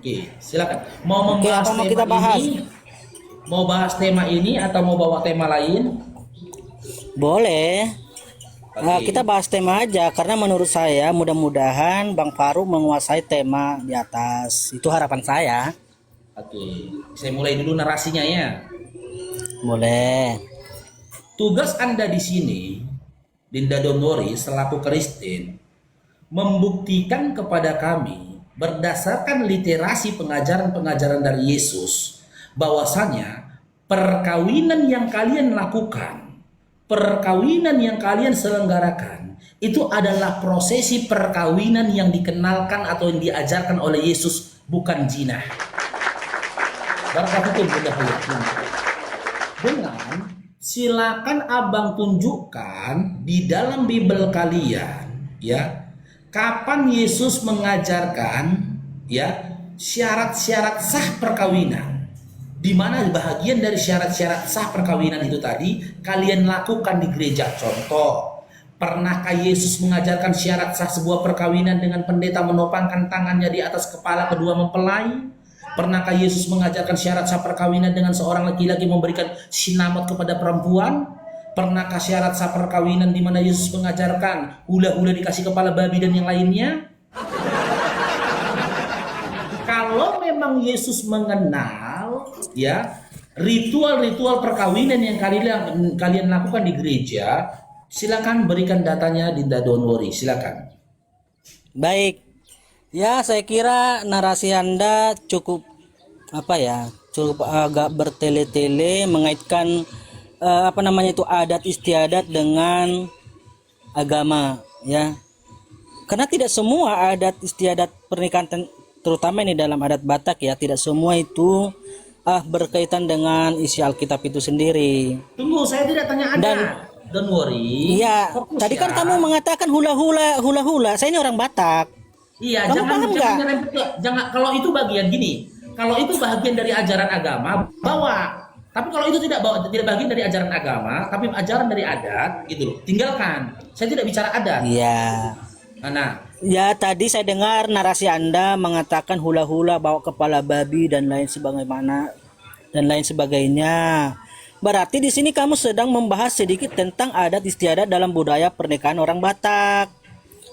Oke, silakan. Mau Oke, membahas apa mau tema kita bahas? ini? Mau bahas tema ini atau mau bawa tema lain? Boleh. Oke. Kita bahas tema aja karena menurut saya mudah-mudahan Bang Faru menguasai tema di atas. Itu harapan saya. Oke. Saya mulai dulu narasinya ya. Boleh. Tugas Anda di sini, Dinda Donwori selaku Kristen, membuktikan kepada kami berdasarkan literasi pengajaran-pengajaran dari Yesus bahwasanya perkawinan yang kalian lakukan, perkawinan yang kalian selenggarakan itu adalah prosesi perkawinan yang dikenalkan atau yang diajarkan oleh Yesus, bukan zina. Barakallahu fikum. Dengan silakan abang tunjukkan di dalam Bible kalian ya, kapan Yesus mengajarkan ya syarat-syarat sah perkawinan, di mana bahagian dari syarat-syarat sah perkawinan itu tadi kalian lakukan di gereja. Contoh, pernahkah Yesus mengajarkan syarat sah sebuah perkawinan dengan pendeta menopangkan tangannya di atas kepala kedua mempelai? Pernahkah Yesus mengajarkan syarat sah perkawinan dengan seorang laki-laki memberikan sinamot kepada perempuan? Pernahkah syarat sah perkawinan di mana Yesus mengajarkan hula-hula dikasih kepala babi dan yang lainnya? Kalau memang Yesus mengenal ya ritual-ritual perkawinan yang kalian lakukan di gereja, silakan berikan datanya Dinda Donwori, silakan. Baik. Ya, saya kira narasi Anda cukup cukup agak bertele-tele mengaitkan adat istiadat dengan agama ya. Karena tidak semua adat istiadat pernikahan terutama ini dalam adat Batak ya, tidak semua itu berkaitan dengan isi Alkitab itu sendiri. Tunggu, saya tidak tanya Anda. Don't worry. Iya, tadi kan kamu mengatakan hula-hula. Saya ini orang Batak. Iya, Kamu jangan kalau itu bagian gini. Kalau itu bagian dari ajaran agama, bawa. Tapi kalau itu tidak bagian dari ajaran agama, tapi ajaran dari adat, gitu loh. Tinggalkan. Saya tidak bicara adat. Iya. Mana? Ya, tadi saya dengar narasi Anda mengatakan hula-hula bawa kepala babi dan lain sebagainya. Berarti di sini kamu sedang membahas sedikit tentang adat istiadat dalam budaya pernikahan orang Batak.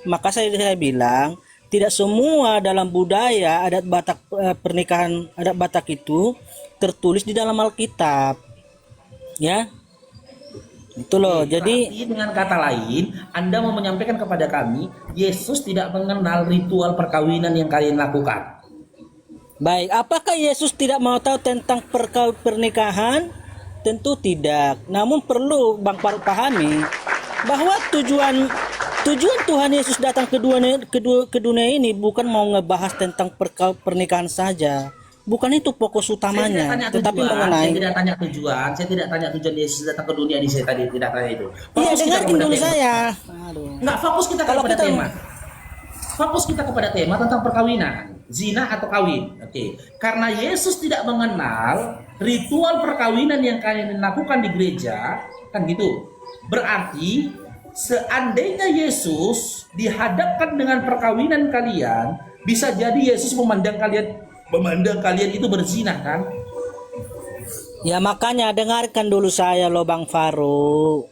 Maka saya bilang, tidak semua dalam budaya adat Batak pernikahan adat Batak itu tertulis di dalam Alkitab. Ya. Itu loh. Jadi dengan kata lain, Anda mau menyampaikan kepada kami, Yesus tidak mengenal ritual perkawinan yang kalian lakukan. Baik, apakah Yesus tidak mau tahu tentang pernikahan? Tentu tidak. Namun perlu Bang Faru pahami bahwa tujuan Tuhan Yesus datang ke dunia ini bukan mau ngebahas tentang pernikahan saja. Bukan itu fokus utamanya, tetapi mengenai. Saya tidak tanya tujuan, Yesus datang ke dunia ini, saya tadi tidak tanya itu. Iya, dengarkan dulu saya. Enggak, fokus kita kepada tema. Fokus kita kepada tema tentang perkawinan, zina atau kawin. Oke. Karena Yesus tidak mengenal ritual perkawinan yang kalian lakukan di gereja, kan gitu. Berarti seandainya Yesus dihadapkan dengan perkawinan kalian, bisa jadi Yesus memandang kalian itu berzina, kan? Ya, makanya dengarkan dulu saya loh Bang Faru.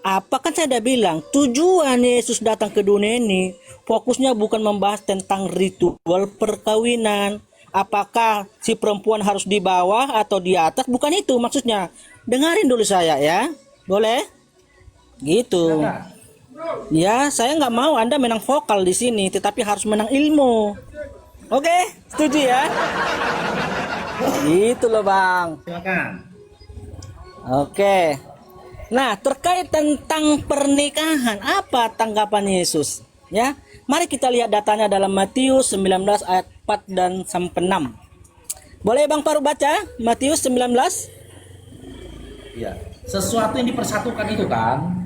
Apa kan saya udah bilang, tujuan Yesus datang ke dunia ini fokusnya bukan membahas tentang ritual perkawinan. Apakah si perempuan harus di bawah atau di atas? Bukan itu maksudnya. Dengarin dulu saya ya. Boleh? Gitu. Ya, saya nggak mau Anda menang vokal di sini, tetapi harus menang ilmu. Oke, setuju ya? Gitu loh Bang. Silakan. Oke. Nah, terkait tentang pernikahan, apa tanggapan Yesus? Ya, mari kita lihat datanya dalam Matius 19 ayat 4 dan sampai 6. Boleh Bang Faru baca Matius 19? Ya, sesuatu yang dipersatukan itu kan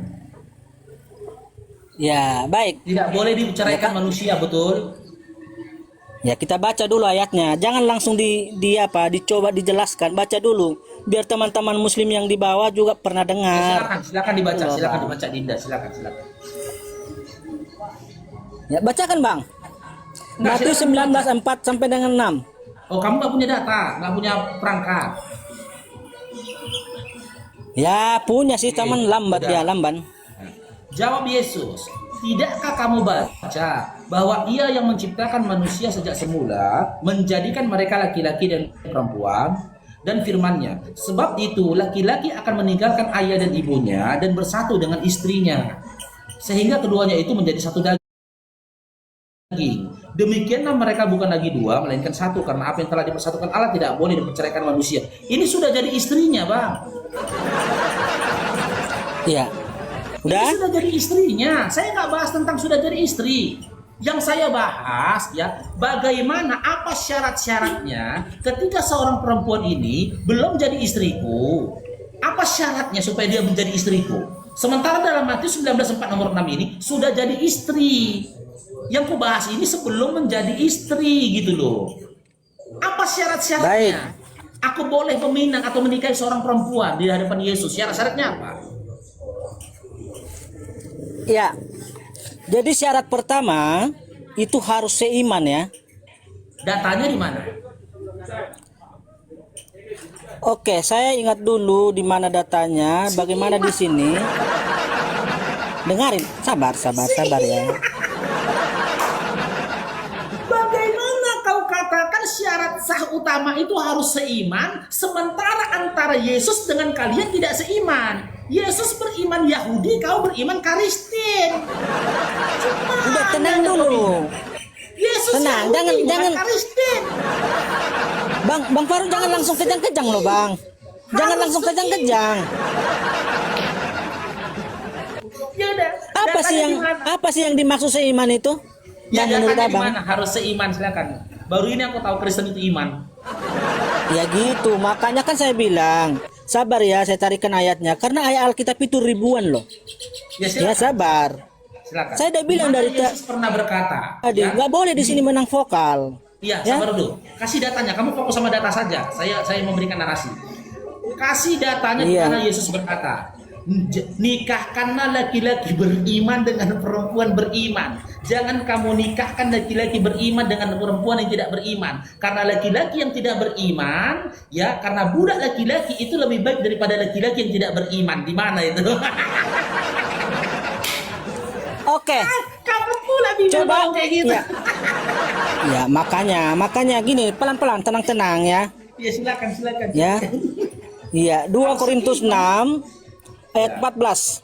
Ya, baik. tidak boleh dibicarakan manusia, betul? Ya, kita baca dulu ayatnya. Jangan langsung dicoba dijelaskan. Baca dulu biar teman-teman muslim yang di bawah juga pernah dengar. Silakan dibaca, silakan dibaca Dinda, silakan. Ya, bacakan Bang. Matius 19 4 sampai dengan 6. Oh, kamu nggak punya data, nggak punya perangkat. Ya punya sih teman, lambat Udah. ya, lamban. Jawab Yesus, tidakkah kamu baca bahwa Ia yang menciptakan manusia sejak semula, menjadikan mereka laki-laki dan perempuan, dan firman-Nya, sebab itu laki-laki akan meninggalkan ayah dan ibunya dan bersatu dengan istrinya, sehingga keduanya itu menjadi satu daging. Demikianlah mereka bukan lagi dua, melainkan satu, karena apa yang telah dipersatukan Allah tidak boleh diperceraikan manusia. Ini sudah jadi istrinya, Bang. Iya. Udah? Ini sudah jadi istrinya. Saya nggak bahas tentang sudah jadi istri. Yang saya bahas ya, bagaimana apa syarat-syaratnya ketika seorang perempuan ini belum jadi istriku. Apa syaratnya supaya dia menjadi istriku? Sementara dalam Matius 19:4 nomor 6 ini sudah jadi istri. Yang ku bahas ini sebelum menjadi istri gitu loh. Apa syarat-syaratnya? Aku boleh meminang atau menikahi seorang perempuan di hadapan Yesus. Syarat-syaratnya apa? Ya. Jadi syarat pertama itu harus seiman ya. Datanya di mana? Oke, saya ingat dulu di mana datanya, bagaimana di sini. Dengarin, sabar ya. Bagaimana kau katakan syarat sah utama itu harus seiman, sementara antara Yesus dengan kalian tidak seiman? Yesus beriman Yahudi, kau beriman Kristen. Udah tenang dulu. Yesus Tenang, Yahudi, jangan. Kristen. Bang Faru jangan langsung kejang-kejang loh, Bang. Jangan langsung kejang-kejang. Ya udah. Apa sih yang dimaksud seiman itu? Ya, Dan menurut datanya di Abang? mana? Harus seiman, silakan. Baru ini aku tahu Kristen itu iman. Ya gitu, makanya kan saya bilang, sabar ya, saya tarikan ayatnya karena ayat Alkitab itu ribuan loh. Ya, Ya sabar. silakan. Saya udah bilang Dimana dari Yesus pernah berkata, tadi, ya? nggak boleh di sini menang vokal. Iya, Ya? sabar dulu. Kasih datanya. Kamu fokus sama data saja. Saya memberikan narasi. Kasih datanya di Iya. mana Yesus berkata, nikahkanlah laki-laki beriman dengan perempuan beriman. Jangan kamu nikahkan laki-laki beriman dengan perempuan yang tidak beriman. Karena laki-laki yang tidak beriman, ya, karena budak laki-laki itu lebih baik daripada laki-laki yang tidak beriman. Di mana itu? Oke. Kamu pula bilang Coba kayak gitu. ya. Ya, makanya gini, pelan-pelan, tenang-tenang ya. Ya, silakan. Ya. Iya, 2 Korintus 6 ayat 14.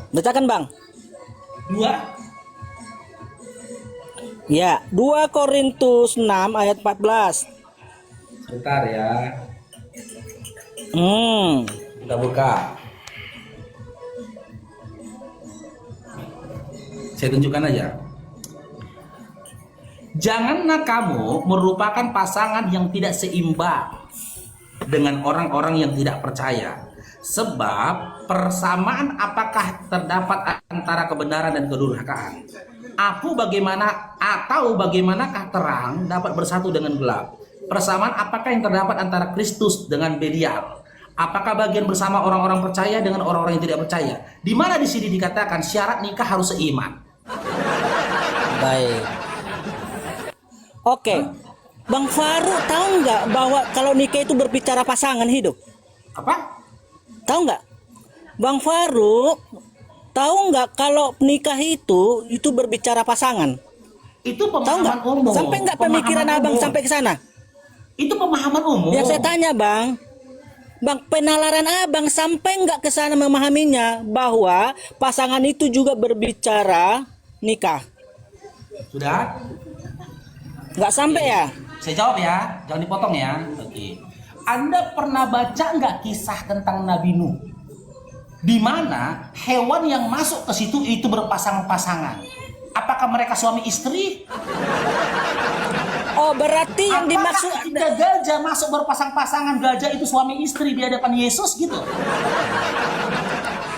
Bacakan, Bang. 2. Ya, 2 Korintus 6 ayat 14. Bentar ya. Kita buka. Saya tunjukkan aja. Janganlah kamu merupakan pasangan yang tidak seimbang dengan orang-orang yang tidak percaya. Sebab persamaan apakah terdapat antara kebenaran dan kedurhakaan? Bagaimanakah terang dapat bersatu dengan gelap? Persamaan apakah yang terdapat antara Kristus dengan Belial? Apakah bagian bersama orang-orang percaya dengan orang-orang yang tidak percaya? Di mana di sini dikatakan syarat nikah harus seiman? Baik. Oke. Bang Faru tahu nggak bahwa kalau nikah itu berbicara pasangan hidup? Apa? Tahu nggak? Bang Faru tahu nggak kalau nikah itu berbicara pasangan? Itu Tahu pemahaman nggak? umum. Sampai nggak pemikiran Pemahaman abang umum. sampai ke sana? Itu pemahaman umum. Ya saya tanya bang, penalaran abang sampai nggak ke sana memahaminya bahwa pasangan itu juga berbicara nikah? Sudah? Nggak sampai ya? Saya jawab ya, jangan dipotong ya. Oke. Anda pernah baca nggak kisah tentang Nabi Nuh? Di mana hewan yang masuk ke situ itu berpasang-pasangan. Apakah mereka suami istri? Oh berarti yang dimaksud ketika gajah masuk berpasang-pasangan, gajah itu suami istri di hadapan Yesus gitu?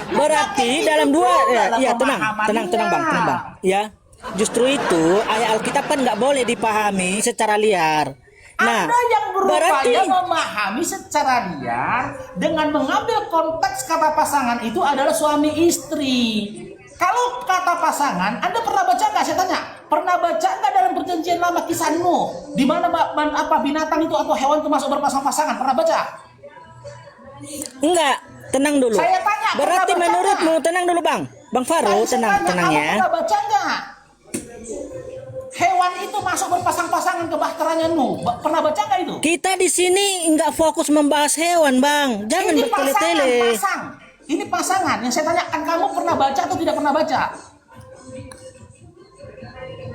berarti dalam dua ya tenang bang. Ya justru itu ayat Alkitab kan nggak boleh dipahami secara liar. Nah, Anda yang berupaya berarti memahami secara liar dengan mengambil konteks kata pasangan itu adalah suami istri. Kalau kata pasangan, Anda pernah baca nggak? Saya tanya, pernah baca nggak dalam perjanjian lama kisah Nuh, di mana apa binatang itu atau hewan itu masuk berpasang-pasangan? Pernah baca? Enggak, tenang dulu. Saya tanya, Berarti pernah baca menurutmu, nggak? tenang dulu Bang Faro, Saya tenang tanya, kamu ya. pernah baca nggak? Hewan itu masuk berpasang-pasangan ke bahteranya Nuh. Pernah baca nggak itu? Kita di sini nggak fokus membahas hewan, Bang. Jangan Ini bertele-tele. pasang. Ini pasangan. Yang saya tanyakan, kamu pernah baca atau tidak pernah baca?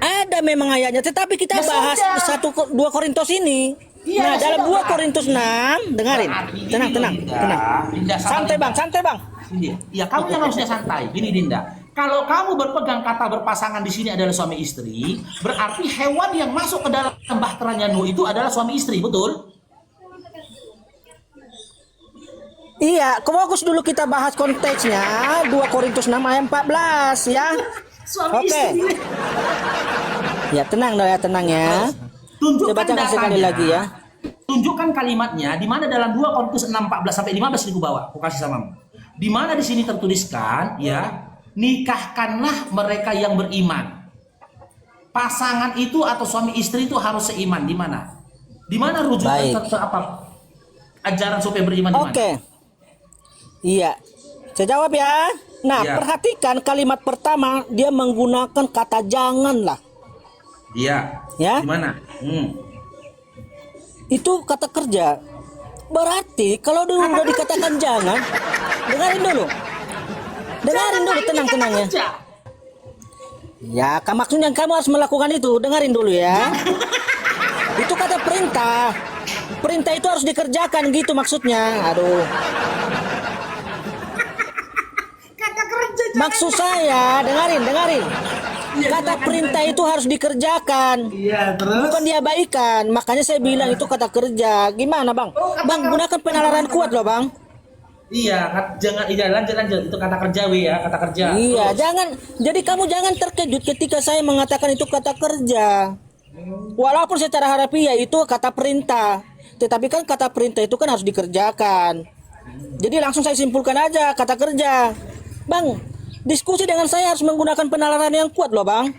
Ada memang ayatnya, tetapi kita Ya bahas sudah. 2 Korintus ini. Iya, Nah, ya dalam sudah, 2 Pak. Korintus 6, dengarin. Berarti gini Tenang, loh, tenang, Dinda. tenang. Dinda, sabar, Santai, Dinda. Bang, santai, Bang. Ini. Ya, kamu yang harusnya santai. Gini, Dinda. Kalau kamu berpegang kata berpasangan di sini adalah suami istri, berarti hewan yang masuk ke dalam bahteranya Nuh itu adalah suami istri, betul? Iya, fokus dulu kita bahas konteksnya 2 Korintus 6 ayat 14 ya. Suami Oke. istri. Ya, tenang ya. Tunjukkan Coba bacakan sekali datanya. lagi ya. Tunjukkan kalimatnya di mana dalam 2 Korintus 6 14 sampai 15 ini bawa. Aku kasih samamu. Di mana di sini tertuliskan ya, nikahkanlah mereka yang beriman. Pasangan itu atau suami istri itu harus seiman. Di mana? Di mana rujukan Baik. apa? Ajaran supaya beriman di mana? Oke. Iya. Saya jawab ya. Nah, Ya. perhatikan kalimat pertama dia menggunakan kata janganlah. Iya. Ya. Di mana? Itu kata kerja. Berarti kalau dulu udah dikatakan jangan, dengarin dulu. Dengarin dulu, tenang ya. Kerja. Ya, maksudnya kamu harus melakukan itu. Dengarin dulu ya. Itu kata perintah. Perintah itu harus dikerjakan gitu maksudnya. Aduh. Kata kerja. Maksud saya, dengarin. Kata perintah itu harus dikerjakan. Iya, terus. Bukan diabaikan. Makanya saya bilang itu kata kerja. Gimana, Bang? Bang, gunakan penalaran kuat loh, Bang. Iya, lanjut itu kata kerjawi ya, kata kerja. Iya, Terus. jangan. Jadi kamu jangan terkejut ketika saya mengatakan itu kata kerja. Walaupun secara harafiah itu kata perintah. Tetapi kan kata perintah itu kan harus dikerjakan. Jadi langsung saya simpulkan aja kata kerja. Bang, diskusi dengan saya harus menggunakan penalaran yang kuat loh, Bang.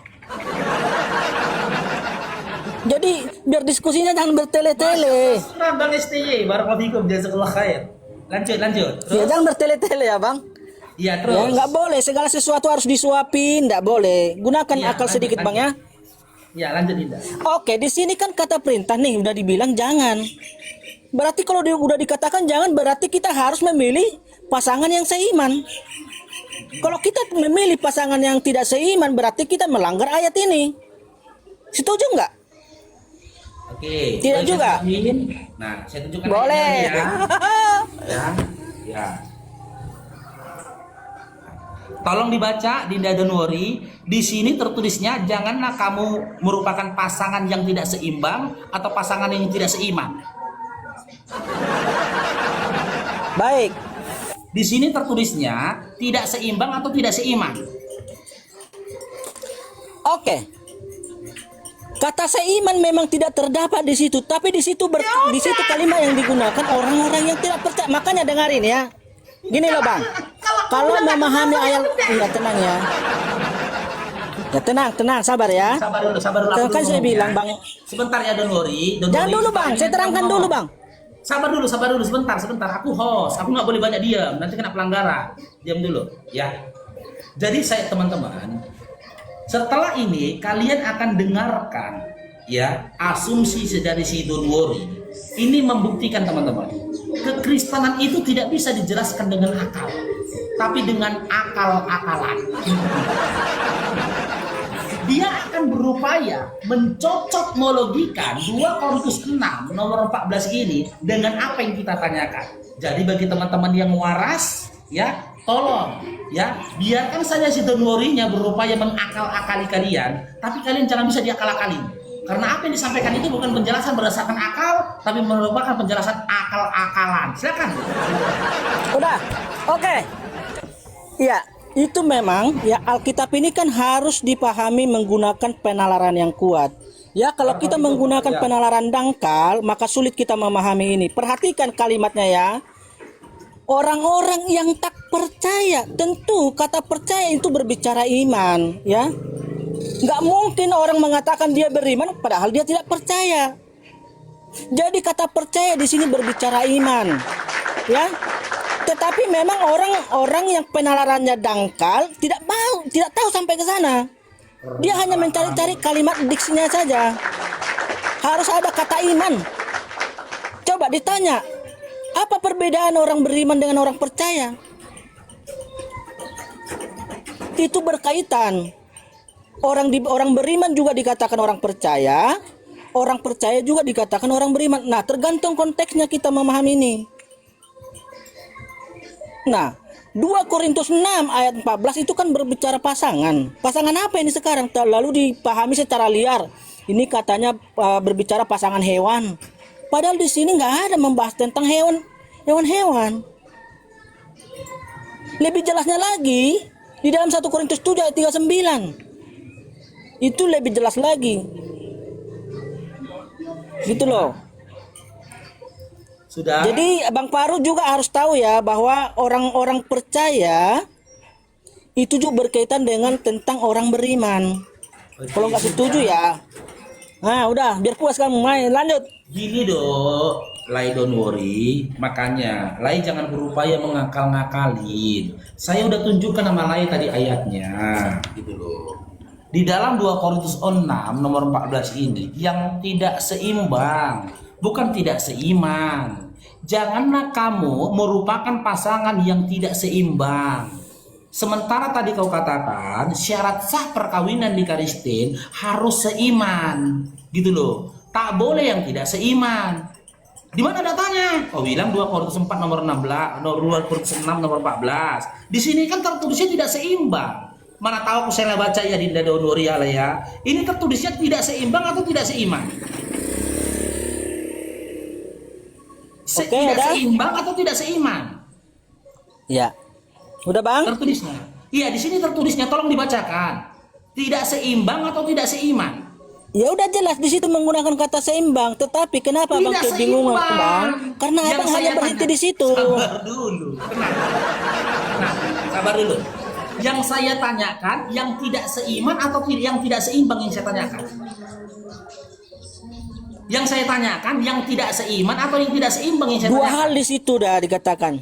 Jadi biar diskusinya jangan bertele-tele. Bang STY, barakallahu jazakallah khair. Lanjut. Ya jangan bertele-tele ya, Bang. Iya, terus. Ya nggak boleh segala sesuatu harus disuapin, nggak boleh. Gunakan Iya, akal lanjut, sedikit, Bang ya. Ya, lanjut Dinda. Oke, di sini kan kata perintah nih udah dibilang jangan. Berarti kalau udah dikatakan jangan berarti kita harus memilih pasangan yang seiman. Kalau kita memilih pasangan yang tidak seiman berarti kita melanggar ayat ini. Setuju nggak? Oke. Tidak boleh juga? saya tunjukin? Nah, saya tunjukkan Boleh. ayatnya ya. Ya. Tolong dibaca Dinda Danuri. Di sini tertulisnya janganlah kamu merupakan pasangan yang tidak seimbang atau pasangan yang tidak seiman. Baik. Di sini tertulisnya tidak seimbang atau tidak seiman. Oke. Kata seiman memang tidak terdapat di situ, tapi di situ di situ kalimat yang digunakan orang-orang yang tidak percaya. Makanya dengarin ya. Gini loh, Bang. Kalau memahami ayat, iya tenang ya. Ya tenang, sabar ya. Sabar dulu. aku Kan dulu saya ngomong bilang, ya. Bang. Sebentar ya Donori. Jangan dulu, Bang. Saya terangkan dulu, Bang. Sabar dulu, sebentar. Aku host, aku nggak boleh banyak diam, nanti kena pelanggaran. Diam dulu, ya. Jadi saya teman-teman, setelah ini kalian akan dengarkan, ya, asumsi dari si Donori. Ini membuktikan teman-teman, kekristenan itu tidak bisa dijelaskan dengan akal, tapi dengan akal-akalan. Dia akan berupaya mencocok-mologikan 2 Korintus 6 nomor 14 ini dengan apa yang kita tanyakan. Jadi bagi teman-teman yang waras, ya, tolong ya, biarkan saja si Donorinya berupaya mengakal-akali kalian, tapi kalian jangan bisa diakal-akalin. Karena apa yang disampaikan itu bukan penjelasan berdasarkan akal, tapi merupakan penjelasan akal-akalan. Silakan. Udah. Oke. Iya, itu memang ya Alkitab ini kan harus dipahami menggunakan penalaran yang kuat. Ya, kalau kita menggunakan penalaran dangkal, maka sulit kita memahami ini. Perhatikan kalimatnya ya. Orang-orang yang tak percaya. Tentu kata percaya itu berbicara iman, ya. Nggak mungkin orang mengatakan dia beriman padahal dia tidak percaya. Jadi kata percaya di sini berbicara iman, ya. Tetapi memang orang-orang yang penalarannya dangkal tidak tahu sampai ke sana. Dia hanya mencari-cari kalimat diksinya saja. Harus ada kata iman. Coba ditanya, apa perbedaan orang beriman dengan orang percaya? Itu berkaitan. Orang beriman juga dikatakan orang percaya juga dikatakan orang beriman. Nah, tergantung konteksnya kita memahami ini. Nah, 2 Korintus 6 ayat 14 itu kan berbicara pasangan. Pasangan apa ini sekarang? Lalu dipahami secara liar. Ini katanya berbicara pasangan hewan. Padahal di sini nggak ada membahas tentang hewan-hewan. Lebih jelasnya lagi di dalam 1 Korintus 7 ayat 39. Itu lebih jelas lagi. Gitu loh. Sudah. Jadi Bang Faru juga harus tahu ya bahwa orang-orang percaya itu juga berkaitan dengan tentang orang beriman. Kalau nggak setuju ya, nah udah biar puas kamu main lanjut. Gini dong, Lai don't worry. Makanya Lai jangan berupaya mengakal-ngakalin. Saya udah tunjukkan sama Lai tadi ayatnya, gitu loh. Di dalam 2 Korintus 6 nomor 14 ini yang tidak seimbang, bukan tidak seiman. Janganlah kamu merupakan pasangan yang tidak seimbang. Sementara tadi kau katakan syarat sah perkawinan di Kristen harus seiman, gitu loh. Tak boleh yang tidak seiman. Di mana datanya? Kau bilang 2 Korintus 4 nomor 16, 2 Korintus 6 nomor 14. Di sini kan tertulisnya tidak seimbang. Mana tahu aku salah baca ya Dinda Donoria lah ya. Ini tertulisnya tidak seimbang atau tidak seiman? Tidak seimbang atau tidak seiman? Ya. Udah Bang? Tertulisnya. Iya, di sini tertulisnya tolong dibacakan. Tidak seimbang atau tidak seiman? Ya udah jelas di situ menggunakan kata seimbang, tetapi kenapa Bang kebingungan Bang? Karena Yang Abang hanya berhenti di situ. Sabar dulu. Tenang. Nah, sabar dulu. Yang saya tanyakan yang tidak seiman atau yang tidak seimbang yang saya tanyakan. Yang saya tanyakan yang tidak seiman atau yang tidak seimbang yang saya Dua tanyakan. hal di situ dah dikatakan.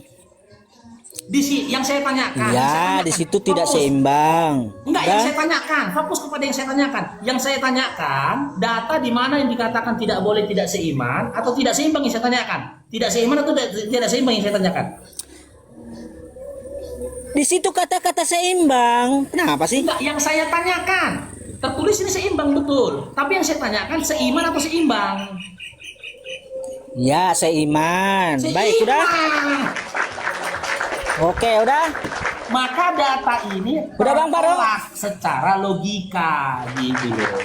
Yang saya tanyakan. Ya, di situ tidak seimbang. Enggak, yang saya tanyakan, fokus kepada yang saya tanyakan. Yang saya tanyakan, data di mana yang dikatakan tidak boleh tidak seiman atau tidak seimbang yang saya tanyakan. Tidak seiman atau tidak seimbang yang saya tanyakan. Di situ kata-kata seimbang. Kenapa sih? Enggak, yang saya tanyakan. Tertulis ini seimbang betul. Tapi yang saya tanyakan seiman atau seimbang? Ya, seiman. Baik, udah. Oke, udah. Maka data ini udah Bang Faru secara logika gitu loh.